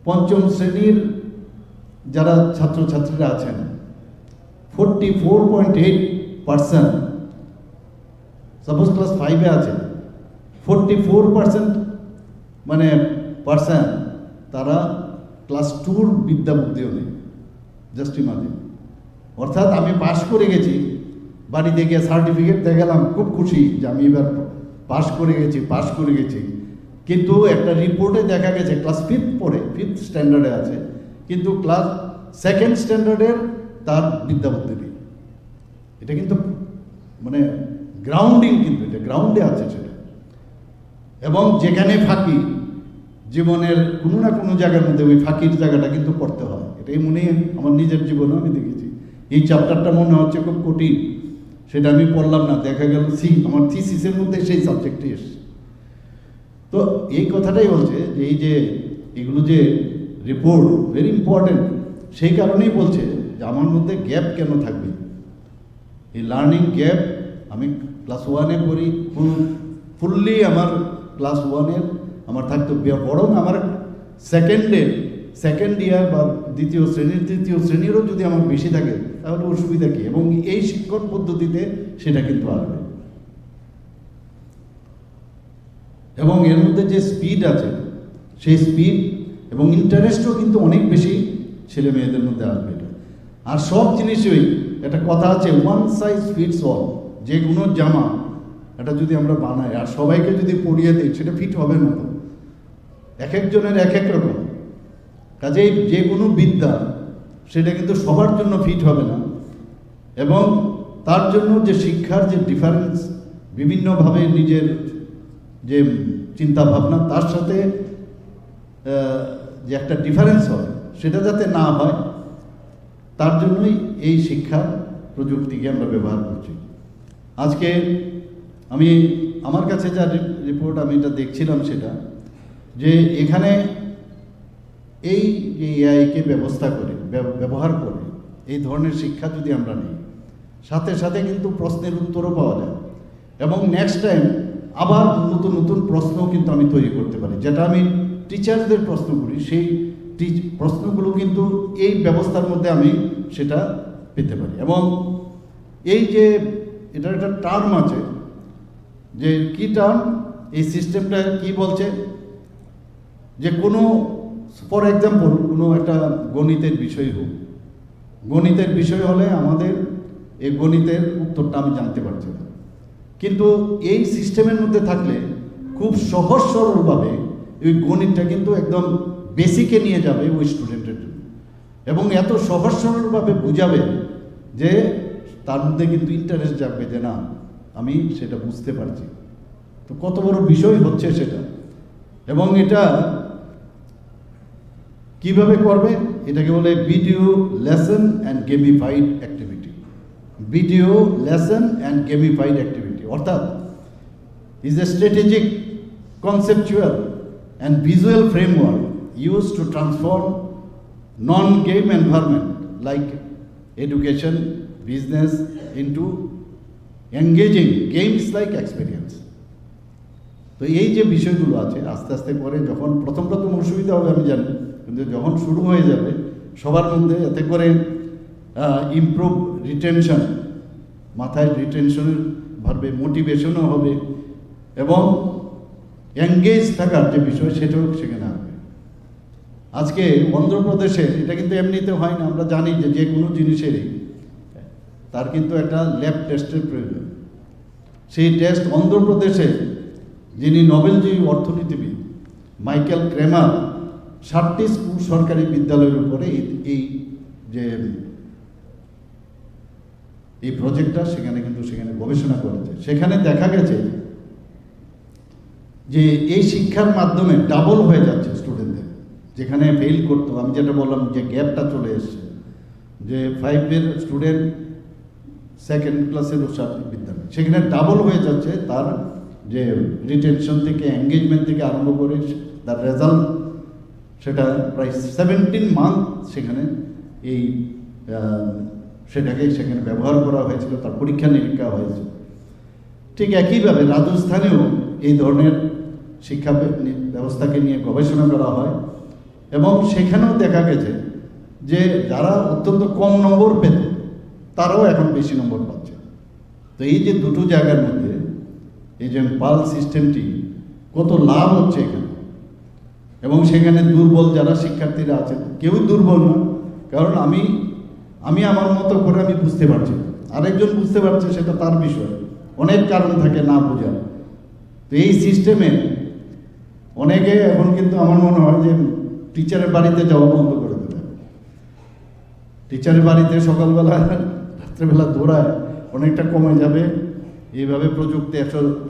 পঞ্চম শ্রেণীর যারা ছাত্রছাত্রীরা আছেন 44.8%, সাপোজ ক্লাস 5-এ আছে 44% মানে পার্সেন্ট তারা ক্লাস 2-র বিদ্যা বুদ্ধিও নেই, জাস্ট ইমাজিন। অর্থাৎ আমি পাশ করে গেছি, বাড়িতে গিয়ে সার্টিফিকেট দেখালাম, খুব খুশি যে আমি এবার পাশ করে গেছি, কিন্তু একটা রিপোর্টে দেখা গেছে ক্লাস 5th স্ট্যান্ডার্ডে আছে, কিন্তু ক্লাস 2nd স্ট্যান্ডার্ডের তার বিদ্যা বুদ্ধি নেই। এটা কিন্তু মানে গ্রাউন্ডিং, কিন্তু এটা গ্রাউন্ডে আছে সেটা। এবং যেখানে ফাঁকি, জীবনের কোনো না কোনো জায়গার মধ্যে ওই ফাঁকির জায়গাটা কিন্তু করতে হয়। এটাই মনে আমার নিজের জীবনেও আমি দেখেছি। এই চ্যাপ্টারটা মনে হচ্ছে খুব কঠিন, সেটা আমি পড়লাম না, দেখা গেল আমার থিসিসের মধ্যে সেই সাবজেক্টই এসছে। তো এই কথাটাই বলছে যে এই যে এগুলো যে রিপোর্ট ভেরি ইম্পর্টেন্ট, সেই কারণেই বলছে যে আমার মধ্যে গ্যাপ কেন থাকবে, এই লার্নিং গ্যাপ। আমি ক্লাস 1-এ পড়ি, ফুললি আমার ক্লাস 1-এর আমার থাকতো, বরং আমার সেকেন্ড ইয়ার বা তৃতীয় শ্রেণীরও যদি আমার বেশি থাকে তাহলে অসুবিধা কী? এবং এই শিক্ষণ পদ্ধতিতে সেটা কিন্তু আসবে। এবং এর মধ্যে যে স্পিড আছে, সেই স্পিড এবং ইন্টারেস্টও কিন্তু অনেক বেশি ছেলে মেয়েদের মধ্যে আসবে। এটা আর সব জিনিসই একটা কথা আছে, ওয়ান সাইজ ফিটস অল। যে কোনো জামা এটা যদি আমরা বানাই আর সবাইকে যদি পরিয়ে দিই, সেটা ফিট হবে না। তো এক একজনের এক এক রকম, কাজেই যে কোনো বিদ্যা সেটা কিন্তু সবার জন্য ফিট হবে না। এবং তার জন্য যে শিক্ষার যে ডিফারেন্স, বিভিন্নভাবে নিজের যে চিন্তা ভাবনা তার সাথে যে একটা ডিফারেন্স হয়, সেটা যাতে না হয়, তার জন্যই এই শিক্ষা প্রযুক্তিকে আমরা ব্যবহার করছি। আজকে আমার কাছে যা রিপোর্ট আমি এটা দেখছিলাম, সেটা যে এখানে এই যে এআইকে ব্যবহার করে এই ধরনের শিক্ষা যদি আমরা নিই, সাথে সাথে কিন্তু প্রশ্নের উত্তরও পাওয়া যায়। এবং নেক্সট টাইম আবার নতুন নতুন প্রশ্নও কিন্তু আমি তৈরি করতে পারি, যেটা আমি টিচারদের প্রশ্ন করি, সেই প্রশ্নগুলো কিন্তু এই ব্যবস্থার মধ্যে আমি সেটা পেতে পারি। এবং এই যে এটার একটা টার্ম আছে, যে কি টার্ম, এই সিস্টেমটা কি বলছে, যে কোনো ফর এক্সাম্পল কোনো একটা গণিতের বিষয় হোক, গণিতের বিষয় হলে আমাদের এই গণিতের উত্তরটা আমি জানতে পারছি না, কিন্তু এই সিস্টেমের মধ্যে থাকলে খুব সহজ সরলভাবে ওই গণিতটা কিন্তু একদম বেসিকে নিয়ে যাবে ওই স্টুডেন্টের জন্য, এবং এত সহজ সরলভাবে বুঝাবে যে তার মধ্যে কিন্তু ইন্টারেস্ট যাবে, যে না আমি সেটা বুঝতে পারছি। তো কত বড় বিষয় হচ্ছে সেটা। এবং এটা কিভাবে করবে, এটাকে বলে video lesson and gamified activity. Video lesson and gamified activity অর্থাৎ is a strategic, conceptual and visual framework used to transform non-game environment like education, business into engaging games-like experience. তো এই যে বিষয়গুলো আছে আস্তে আস্তে করে যখন প্রথম অসুবিধা হবে আমি জানি, কিন্তু যখন শুরু হয়ে যাবে সবার মধ্যে, এতে করে ইমপ্রুভ রিটেনশন, মাথায় রিটেনশনের ভাবে মোটিভেশনও হবে, এবং এঙ্গেজ থাকার যে বিষয় সেটাও সেখানে আসবে। আজকে অন্ধ্রপ্রদেশে এটা কিন্তু এমনিতে হয় না, আমরা জানি যে যে কোনো জিনিসেরই তার কিন্তু একটা ল্যাব টেস্টের প্রয়োজন। সেই টেস্ট অন্ধ্রপ্রদেশে যিনি নোবেলজয়ী অর্থনীতিবিদ মাইকেল ক্রেমার 60টি স্কুল সরকারি বিদ্যালয়ের উপরে এই যে এই প্রজেক্টটা সেখানে গবেষণা করেছে। সেখানে দেখা গেছে যে এই শিক্ষার মাধ্যমে ডাবল হয়ে যাচ্ছে স্টুডেন্টদের, যেখানে ফেল করতো, আমি যেটা বললাম যে গ্যাপটা চলে এসছে, যে 5-এর স্টুডেন্ট 2nd ক্লাসের বিদ্যালয়, সেখানে ডাবল হয়ে যাচ্ছে তার যে রিটেনশন থেকে এঙ্গেজমেন্ট থেকে আরম্ভ করে তার রেজাল্ট, সেটা প্রায় 17 মান্থ সেখানে এই সেখানে ব্যবহার করা হয়েছিল, তার পরীক্ষা নিরীক্ষা হয়েছে। ঠিক একইভাবে রাজস্থানেও এই ধরনের শিক্ষা ব্যবস্থাকে নিয়ে গবেষণা করা হয় এবং সেখানেও দেখা গেছে যে যারা অত্যন্ত কম নম্বর পেত তারাও এখন বেশি নম্বর পাচ্ছে। তো এই যে দুটো জায়গার মধ্যে এই যে পাল সিস্টেমটি কত লাভ হচ্ছে এখানে, এবং সেখানে দুর্বল যারা শিক্ষার্থীরা আছেন, কেউই দুর্বল না, কারণ আমি আমার মতো করে আমি বুঝতে পারছি, আরেকজন বুঝতে পারছে সেটা তার বিষয়, অনেক কারণ থাকে না বোঝার। তো এই সিস্টেমে অনেকে এখন কিন্তু আমার মনে হয় যে টিচারের বাড়িতে যাওয়া বন্ধ করে দেবে। টিচারের বাড়িতে সকালবেলা রাত্রেবেলা দৌড়ায় অনেকটা কমে যাবে। এইভাবে প্রযুক্তি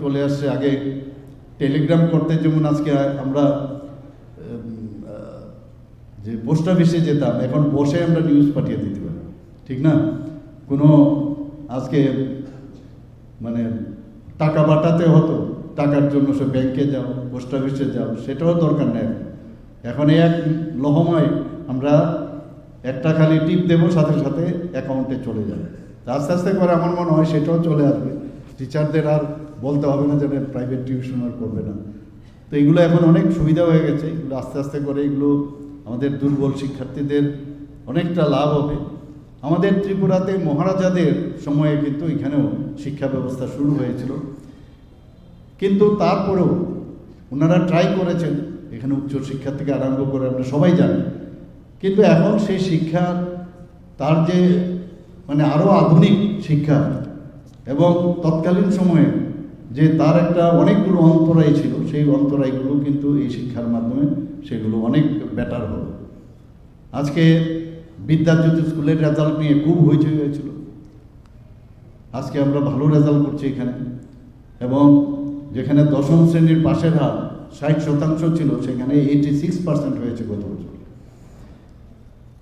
চলে আসছে। আগে টেলিগ্রাম করতে যেমন আজকে আমরা যে পোস্ট অফিসে যেতাম, এখন বসে আমরা নিউজ পাঠিয়ে দিতে পারি, ঠিক না? কোনো আজকে মানে টাকা পাঠাতে হতো, টাকার জন্য সে ব্যাংকে যাও, পোস্ট অফিসে যাও, সেটাও দরকার নেই। এখন এক লহমায় আমরা একটা খালি টিপ দেবো, সাথে সাথে অ্যাকাউন্টে চলে যাবে। আস্তে আস্তে করে আমার মনে হয় সেটাও চলে আসবে, টিচারদের আর বলতে হবে না যে প্রাইভেট টিউশন আর করবে না। তো এগুলো এখন অনেক সুবিধা হয়ে গেছে। এগুলো আস্তে আস্তে করে এগুলো আমাদের দুর্বল শিক্ষার্থীদের অনেকটা লাভ হবে। আমাদের ত্রিপুরাতে মহারাজাদের সময়ে কিন্তু এখানেও শিক্ষা ব্যবস্থা শুরু হয়েছিল, কিন্তু তারপরেও ওনারা ট্রাই করেছেন এখানে উচ্চশিক্ষা থেকে আরম্ভ করে, আমরা সবাই জানি। কিন্তু এখন সেই শিক্ষা তার যে মানে আরও আধুনিক শিক্ষা এবং তৎকালীন সময়ে যে তার একটা অনেকগুলো অন্তরায় ছিল, সেই অন্তরায়গুলো কিন্তু এই শিক্ষার মাধ্যমে সেগুলো অনেক বেটার হবে। আজকে বিদ্যাজ্যোতি স্কুলের রেজাল্ট নিয়ে খুব হইচই হয়েছিল। আজকে আমরা ভালো রেজাল্ট করছি এখানে, এবং যেখানে 10ম শ্রেণীর পাশের হার 60% ছিল, সেখানে 86% হয়েছে গত বছর।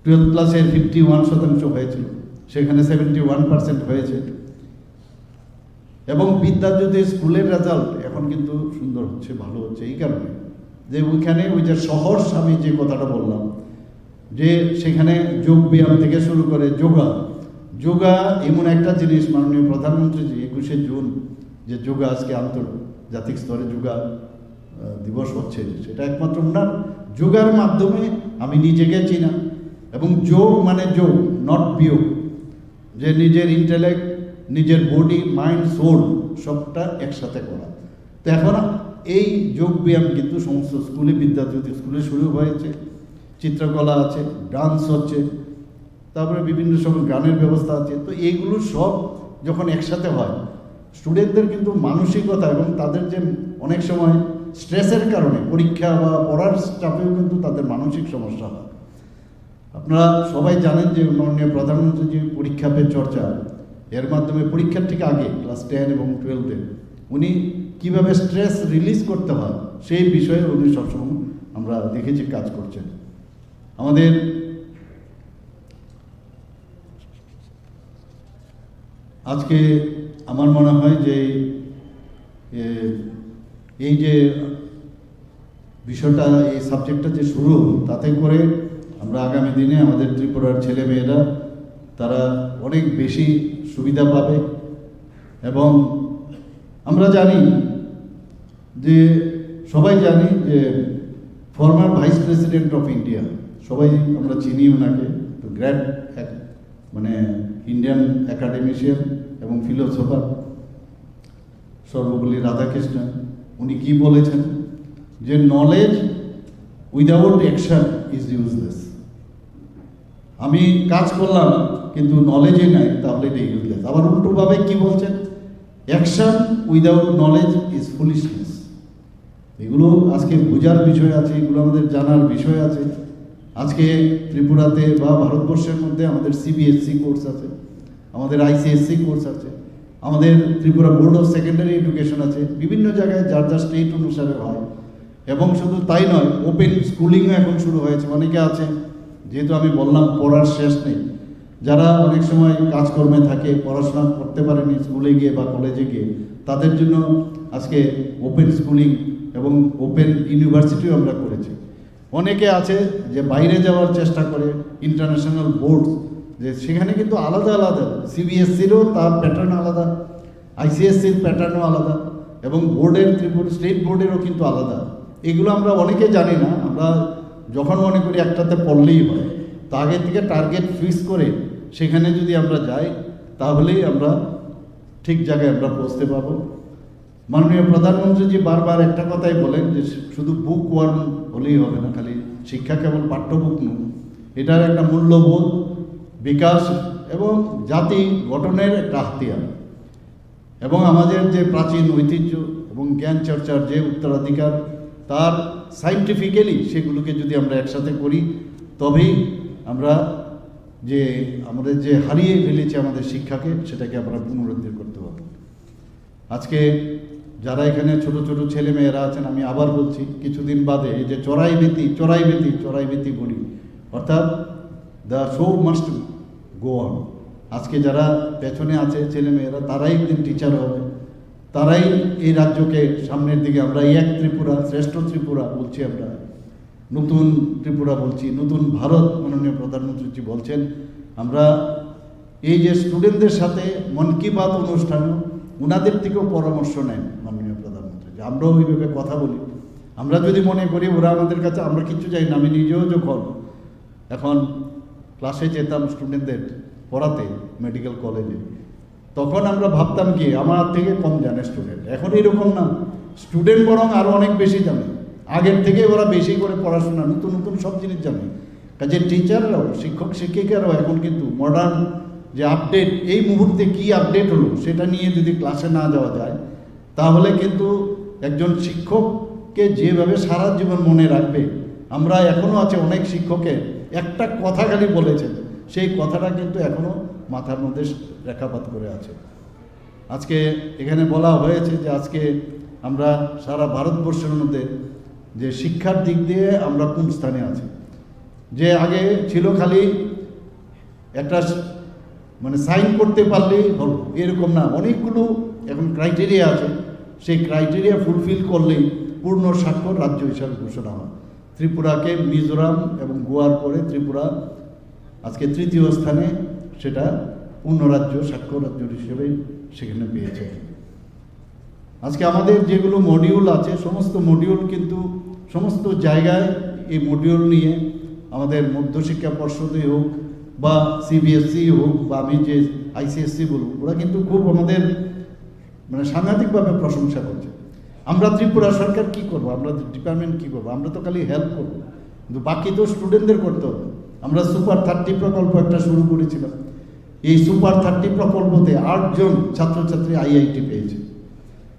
12th ক্লাসের 51% হয়েছিল, সেখানে 71% হয়েছে। এবং বিদ্যাজ্যোতি স্কুলের রেজাল্ট এখন কিন্তু সুন্দর হচ্ছে, ভালো হচ্ছে এই কারণে যে ওইখানে ওই যে সহজ, আমি যে কথাটা বললাম যে সেখানে যোগ ব্যায়াম থেকে শুরু করে যোগা এমন একটা জিনিস, মাননীয় প্রধানমন্ত্রী জি 21শে জুন যে যোগা আজকে আন্তর্জাতিক স্তরে যোগা দিবস হচ্ছে, সেটা একমাত্র ওনার যোগার মাধ্যমে আমি নিজেকে চিনা। এবং যোগ মানে যোগ, নট বিয়োগ, যে নিজের ইন্টেলেক্ট, নিজের বডি, মাইন্ড, সোল সবটা একসাথে করা। তো এখন এই যোগ ব্যায়াম কিন্তু সমস্ত স্কুলে, বিদ্যাজ্যোতি স্কুলে শুরু হয়েছে। চিত্রকলা আছে, ডান্স হচ্ছে, তারপরে বিভিন্ন সময় গানের ব্যবস্থা আছে। তো এইগুলো সব যখন একসাথে হয়, স্টুডেন্টদের কিন্তু মানসিকতা এবং তাদের যে অনেক সময় স্ট্রেসের কারণে পরীক্ষা বা পড়ার চাপেও কিন্তু তাদের মানসিক সমস্যা হয়। আপনারা সবাই জানেন যে মাননীয় প্রধানমন্ত্রী যে পরীক্ষা পে চর্চা, এর মাধ্যমে পরীক্ষার ঠিক আগে ক্লাস 10 এবং 12-এ উনি কীভাবে স্ট্রেস রিলিজ করতে হয় সেই বিষয়ে উনি সবসময় আমরা দেখেছি কাজ করছেন। আমাদের আজকে আমার মনে হয় যে এই যে বিষয়টা, এই সাবজেক্টটা যে শুরু হলো, তাতে করে আমরা আগামী দিনে আমাদের ত্রিপুরার ছেলে মেয়েরা তারা অনেক বেশি সুবিধা পাবে। এবং আমরা জানি যে, সবাই জানি যে former vice president of India, সবাই আমরা চিনি ওনাকে, তো গ্র্যান্ড মানে ইন্ডিয়ান একাডেমিশিয়ান এবং ফিলোসফার সর্বপল্লী রাধাকৃষ্ণন, উনি কি বলেছেন যে knowledge without action is useless. আমি কাজ করলাম কিন্তু নলেজই নাই, তাহলে এটা ইউজলেস। আবার উল্টোভাবে কি বলছেন, action without knowledge is foolishness. এগুলো আজকে বোঝার বিষয় আছে, এগুলো আমাদের জানার বিষয় আছে। আজকে ত্রিপুরাতে বা ভারতবর্ষের মধ্যে আমাদের CBSE কোর্স আছে, আমাদের ICSE কোর্স আছে, আমাদের Tripura board of secondary education আছে, বিভিন্ন জায়গায় যার যার স্টেট অনুসারে হয়। এবং শুধু তাই নয়, ওপেন স্কুলিংও এখন শুরু হয়েছে। অনেকে আছে, যেহেতু আমি বললাম পড়ার শেষ নেই, যারা অনেক সময় কাজকর্মে থাকে, পড়াশোনা করতে পারেনি স্কুলে গিয়ে বা কলেজে গিয়ে, তাদের জন্য আজকে ওপেন স্কুলিং এবং ওপেন ইউনিভার্সিটিও আমরা করেছি। অনেকে আছে যে বাইরে যাওয়ার চেষ্টা করে, ইন্টারন্যাশনাল বোর্ড, যে সেখানে কিন্তু আলাদা আলাদা, CBSEরও তার প্যাটার্ন আলাদা, ICSEর প্যাটার্নও আলাদা, এবং বোর্ডের ত্রিপুরা স্টেট বোর্ডেরও কিন্তু আলাদা। এগুলো আমরা অনেকে জানি না। আমরা যখন মনে করি একটাতে পড়লেই হয়, তা আগে থেকে টার্গেট ফিক্স করে সেখানে যদি আমরা যাই, তাহলেই আমরা ঠিক জায়গায় আমরা পৌঁছতে পারবো। মাননীয় প্রধানমন্ত্রীজি বারবার একটা কথাই বলেন যে শুধু বুক ওয়ার্ম হলেই হবে না, খালি শিক্ষা কেবল পাঠ্যবুক নয়, এটার একটা মূল্যবোধ, বিকাশ এবং জাতি গঠনের একটা হাতিয়ার। এবং আমাদের যে প্রাচীন ঐতিহ্য এবং জ্ঞান চর্চার যে উত্তরাধিকার, তার সাইন্টিফিক্যালি সেগুলোকে যদি আমরা একসাথে করি, তবেই আমরা যে আমাদের যে হারিয়ে ফেলেছি আমাদের শিক্ষাকে, সেটাকে আমরা পুনরুদ্ধার করতে পারব। আজকে যারা এখানে ছোট ছোট ছেলে মেয়েরা আছেন, আমি আবার বলছি, কিছুদিন বাদে এই যে চড়াই বলি, অর্থাৎ the show must go on. আজকে যারা পেছনে আছে ছেলে মেয়েরা, তারাই একদিন টিচার হবে, তারাই এই রাজ্যকে সামনের দিকে, আমরা এক ত্রিপুরা, শ্রেষ্ঠ ত্রিপুরা বলছি, আমরা নতুন ত্রিপুরা বলছি, নতুন ভারত মাননীয় প্রধানমন্ত্রীজি বলছেন। আমরা এই যে স্টুডেন্টদের সাথে মন কি বাত অনুষ্ঠানে ওনাদের থেকেও পরামর্শ নেন মাননীয় প্রধানমন্ত্রী, যে আমরাও ওইভাবে কথা বলি। আমরা যদি মনে করি ওরা আমাদের কাছে, আমরা কিচ্ছু চাই না। আমি নিজেও যখন এখন ক্লাসে যেতাম স্টুডেন্টদের পড়াতে মেডিকেল কলেজে, তখন আমরা ভাবতাম কি আমার থেকে কম জানে স্টুডেন্ট। এখন এরকম না, স্টুডেন্ট বরং আরও অনেক বেশি জানে, আগের থেকে ওরা বেশি করে পড়াশোনা, নতুন নতুন সব জিনিস জানে। কাজে টিচাররাও, শিক্ষক শিক্ষিকারাও এখন কিন্তু মডার্ন যে আপডেট, এই মুহূর্তে কি আপডেট হলো সেটা নিয়ে যদি ক্লাসে না যাওয়া যায়, তাহলে কিন্তু একজন শিক্ষককে যেভাবে সারা জীবন মনে রাখবে, আমরা এখনও আছে অনেক শিক্ষকের একটা কথা খালি বলেছেন, সেই কথাটা কিন্তু এখনও মাথার মধ্যে রেখাপাত করে আছে। আজকে এখানে বলা হয়েছে যে আজকে আমরা সারা ভারতবর্ষের মধ্যে যে শিক্ষার দিক দিয়ে আমরা কোন স্থানে আছি। যে আগে ছিল খালি একটা মানে সাইন করতে পারলেই হলো, এরকম না, অনেকগুলো এখন ক্রাইটেরিয়া আছে। সেই ক্রাইটেরিয়া ফুলফিল করলেই পূর্ণ স্বাক্ষর রাজ্য হিসাবে ঘোষণা হয়। ত্রিপুরাকে মিজোরাম এবং গোয়ার পরে ত্রিপুরা আজকে তৃতীয় স্থানে, সেটা পূর্ণ রাজ্য, স্বাক্ষর রাজ্য হিসেবে সেখানে পেয়েছে। আজকে আমাদের যেগুলো মডিউল আছে, সমস্ত মডিউল কিন্তু সমস্ত জায়গায় এই মডিউল নিয়ে আমাদের মধ্যশিক্ষা পর্ষদে হোক বা CBSE হোক বা আমি যে ICSE বলব, ওরা কিন্তু খুব আমাদের মানে সাংঘাতিকভাবে প্রশংসা করছে। আমরা ত্রিপুরা সরকার কি করব, আমরা ডিপার্টমেন্ট কি করব, আমরা তো খালি হেল্প করব, কিন্তু বাকি তো স্টুডেন্টদের করতে হবে। আমরা সুপার 30 প্রকল্প একটা শুরু করেছিলাম। এই সুপার 30 প্রকল্পতে 8 জন ছাত্রছাত্রী IIT পেয়েছে।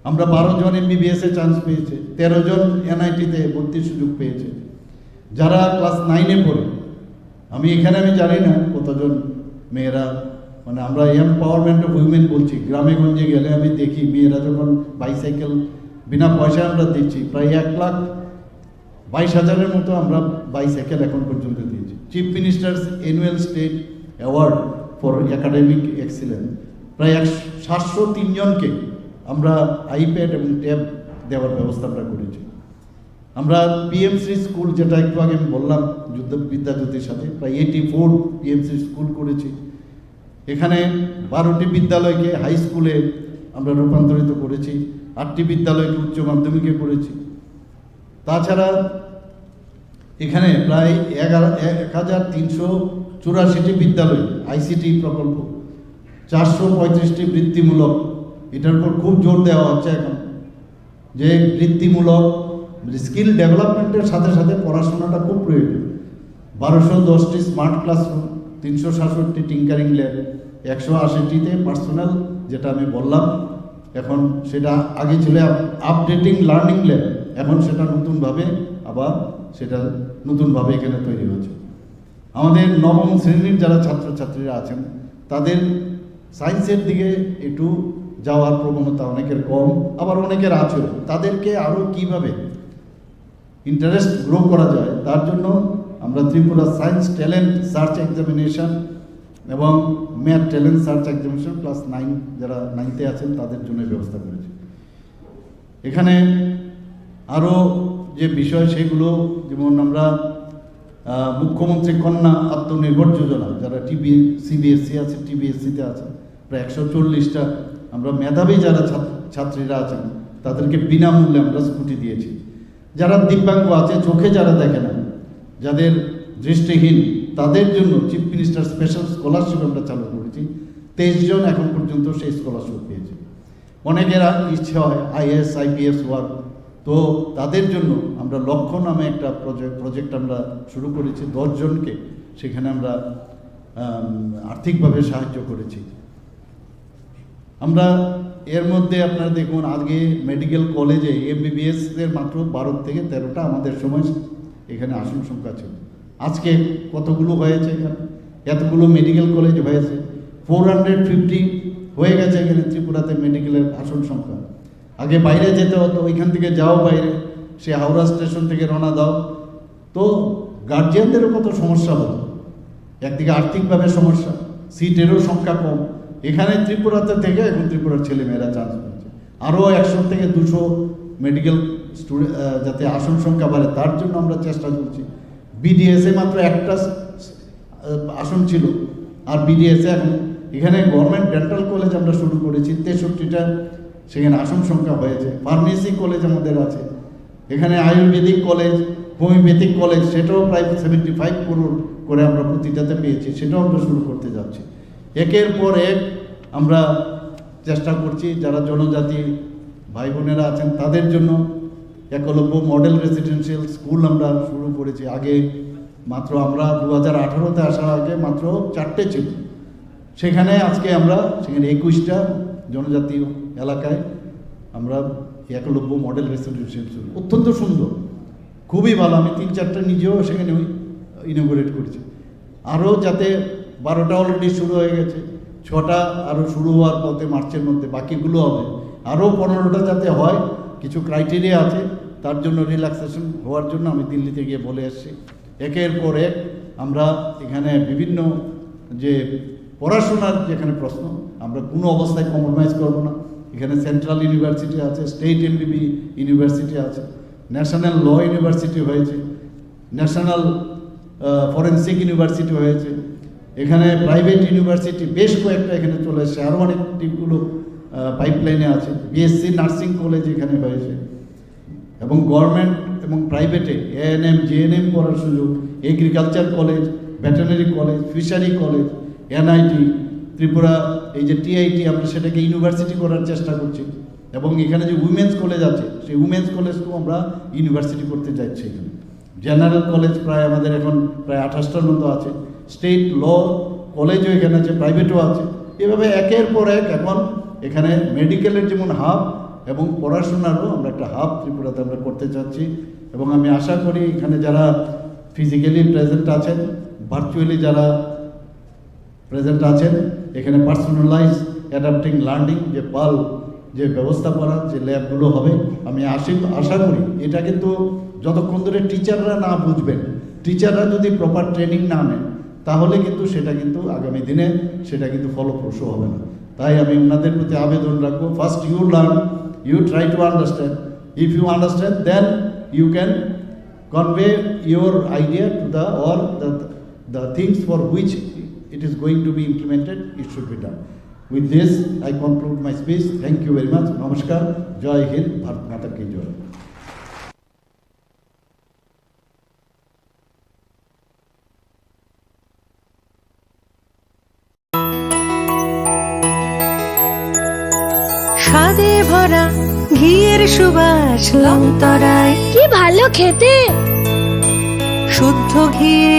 আমরা 12 জন MBBS এ চান্স পেয়েছে, 13 জন NIT-তে ভর্তির সুযোগ পেয়েছে। যারা ক্লাস 9-এ পড়ে, আমি জানি না কতজন মেয়েরা, মানে আমরা এম্পাওয়ারমেন্ট অফ উইমেন বলছি, গ্রামে গঞ্জে গেলে আমি দেখি মেয়েরা যখন বাইসাইকেল বিনা পয়সায় আমরা দিচ্ছি, প্রায় 1,22,000-এর মতো আমরা বাইসাইকেল এখন পর্যন্ত দিয়েছি। Chief ministers annual state award for academic excellence, প্রায় 703 জনকে আমরা iPad এবং ট্যাব দেওয়ার ব্যবস্থা আমরা করেছি। আমরা PMC স্কুল, যেটা একটু আগে আমি বললাম বিদ্যাজ্যোতির সাথে, প্রায় 84 PMC স্কুল করেছি। এখানে 12টি বিদ্যালয়কে হাই স্কুলে আমরা রূপান্তরিত করেছি, 8টি বিদ্যালয়কে উচ্চ মাধ্যমিকে করেছি। তাছাড়া এখানে প্রায় 1384টি বিদ্যালয় ICT প্রকল্প, 435টি বৃত্তিমূলক, এটার উপর খুব জোর দেওয়া হচ্ছে এখন, যে বৃত্তিমূলক স্কিল ডেভেলপমেন্টের সাথে সাথে পড়াশোনাটা খুব প্রয়োজন। 1210টি স্মার্ট ক্লাসরুম, 367টি টিঙ্কারিং ল্যাব, 180টিতে পার্সোনাল, যেটা আমি বললাম, এখন সেটা আগে ছিল আপডেটিং লার্নিং ল্যাব, এখন সেটা নতুনভাবে এখানে তৈরি হয়েছে। আমাদের 9ম শ্রেণীর যারা ছাত্রছাত্রীরা আছেন, তাদের সায়েন্সের দিকে একটু যাওয়ার প্রবণতা অনেকের কম, আবার অনেকের আছেও। তাদেরকে আরও কীভাবে ইন্টারেস্ট গ্রো করা যায় তার জন্য আমরা Tripura science talent search examination এবং math talent search examination class 9 যারা 9তে আছেন তাদের জন্য ব্যবস্থা করেছি। এখানে আরও যে বিষয় সেগুলো, যেমন আমরা মুখ্যমন্ত্রী কন্যা আত্মনির্ভর যোজনা, যারা সিবিএসসি আছে, টিবিএসসিতে আছে, প্রায় 140টা আমরা মেধাবী যারা ছাত্রীরা আছেন তাদেরকে বিনামূল্যে আমরা স্কুটি দিয়েছি। যারা দিব্যাঙ্গ আছে, চোখে যারা দেখে না, যাদের দৃষ্টিহীন, তাদের জন্য চিফ মিনিস্টার স্পেশাল স্কলারশিপ আমরা চালু করেছি। 23 জন এখন পর্যন্ত সেই স্কলারশিপ পেয়েছে। অনেকেরা ইচ্ছে হয় আইএএস আইপিএস হওয়ার, তো তাদের জন্য আমরা লক্ষ্য নামে একটা প্রজেক্ট আমরা শুরু করেছি। 10 জনকে সেখানে আমরা আর্থিকভাবে সাহায্য করেছি। আমরা এর মধ্যে আপনারা দেখুন, আগে মেডিকেল কলেজে এমবিবিএস এর মাত্র 12 থেকে 13টা আমাদের সময় এখানে আসন সংখ্যা ছিল। আজকে কতগুলো হয়েছে, এখানে এতগুলো মেডিকেল কলেজ হয়েছে, 450 হয়ে গেছে এখানে ত্রিপুরাতে মেডিকেলের আসন সংখ্যা। আগে বাইরে যেতে হতো, ওইখান থেকে যাও বাইরে, সে হাওড়া স্টেশন থেকে রওনা দাও, তো গার্জিয়ানদেরও কত সমস্যা হতো। একদিকে আর্থিকভাবে সমস্যা, সিটেরও সংখ্যা কম। এখানে ত্রিপুরাতে থেকে এখন ত্রিপুরার ছেলেমেয়েরা চান্স পাচ্ছে। আরও 100 থেকে 200 মেডিকেল স্টুডেন্ট যাতে আসন সংখ্যা বাড়ে তার জন্য আমরা চেষ্টা করছি। বিডিএসে মাত্র একটা আসন ছিল, আর বিডিএসে এখন এখানে গভর্নমেন্ট ডেন্টাল কলেজ আমরা শুরু করেছি, 63টা সেখানে আসন সংখ্যা হয়েছে। ফার্মেসি কলেজ আমাদের আছে, এখানে আয়ুর্বেদিক কলেজ, হোমিওপ্যাথিক কলেজ, সেটাও প্রায় 75 করোড় করে আমরা প্রতিটাতে পেয়েছি, সেটাও আমরা শুরু করতে যাচ্ছি। একের পর এক আমরা চেষ্টা করছি। যারা জনজাতি ভাই বোনেরা আছেন তাদের জন্য একলব্য মডেল রেসিডেন্সিয়াল স্কুল আমরা শুরু করেছি। আগে মাত্র আমরা 2018তে আসার আগে মাত্র 4টে ছিল, সেখানে আজকে আমরা সেখানে 21টা জনজাতি এলাকায় আমরা একলব্য মডেল রেসিডেন্সিয়াল স্কুল, অত্যন্ত সুন্দর, খুবই ভালো। আমি 3-4টা নিজেও সেখানে ইনোগ্রেট করেছি। আরও যাতে 12টা অলরেডি শুরু হয়ে গেছে, 6টা আরও শুরু হওয়ার পথে মার্চের মধ্যে, বাকিগুলো হবে। আরও 15টা যাতে হয়, কিছু ক্রাইটেরিয়া আছে, তার জন্য রিল্যাক্সেশন হওয়ার জন্য আমি দিল্লিতে গিয়ে বলে এসেছি। একের পর এক আমরা এখানে বিভিন্ন যে পড়াশোনার যেখানে প্রশ্ন, আমরা কোনো অবস্থায় কম্প্রোমাইজ করব না। এখানে সেন্ট্রাল ইউনিভার্সিটি আছে, স্টেট এমবিবি ইউনিভার্সিটি আছে, ন্যাশনাল ল ইউনিভার্সিটি হয়েছে, ন্যাশনাল ফরেন্সিক ইউনিভার্সিটি হয়েছে, এখানে প্রাইভেট ইউনিভার্সিটি বেশ কয়েকটা এখানে চলে এসেছে, আরও অনেক টিপগুলো পাইপলাইনে আছে। বিএসসি নার্সিং কলেজ এখানে হয়েছে, এবং গভর্নমেন্ট এবং প্রাইভেটে এএনএম জেএনএম করার সুযোগ, agriculture college, veterinary college, fishery college, NIT, Tripura এই যে টিআইটি, আমরা সেটাকে ইউনিভার্সিটি করার চেষ্টা করছি। এবং এখানে যে উইমেন্স কলেজ আছে, সেই উইমেন্স কলেজকেও আমরা ইউনিভার্সিটি করতে যাচ্ছি। এখানে জেনারেল কলেজ প্রায় আমাদের এখন প্রায় 28টার মতো আছে, স্টেট ল কলেজও এখানে আছে, প্রাইভেটও আছে। এভাবে একের পর এক এখন এখানে মেডিকেলের যেমন হাব এবং পড়াশোনারও আমরা একটা হাব ত্রিপুরাতে আমরা করতে চাচ্ছি। এবং আমি আশা করি এখানে যারা ফিজিক্যালি প্রেজেন্ট আছেন, ভার্চুয়ালি যারা প্রেজেন্ট আছেন, এখানে পার্সোনালাইজ অ্যাডাপ্টিং লার্নিং যে পাল যে ব্যবস্থাপনা যে ল্যাবগুলো হবে, আমি আশা করি এটা কিন্তু যতক্ষণ ধরে টিচাররা না বুঝবেন, টিচাররা যদি প্রপার ট্রেনিং না নেন, তাহলে কিন্তু সেটা কিন্তু আগামী দিনে সেটা কিন্তু ফলপ্রসূ হবে না। তাই আমি ওনাদের প্রতি আবেদন রাখবো, first you learn, you try to understand, if you understand then you can convey your idea to the things for which it is going to be implemented, it should be done. With this, I conclude my speech. Thank you very much. Namaskar. Jai Hind. Bharat Mata ki jai. স্বাদে ভরা ঘিয়ের সুবাস লংতরায়, কি ভালো খেতে, শুদ্ধ ঘি।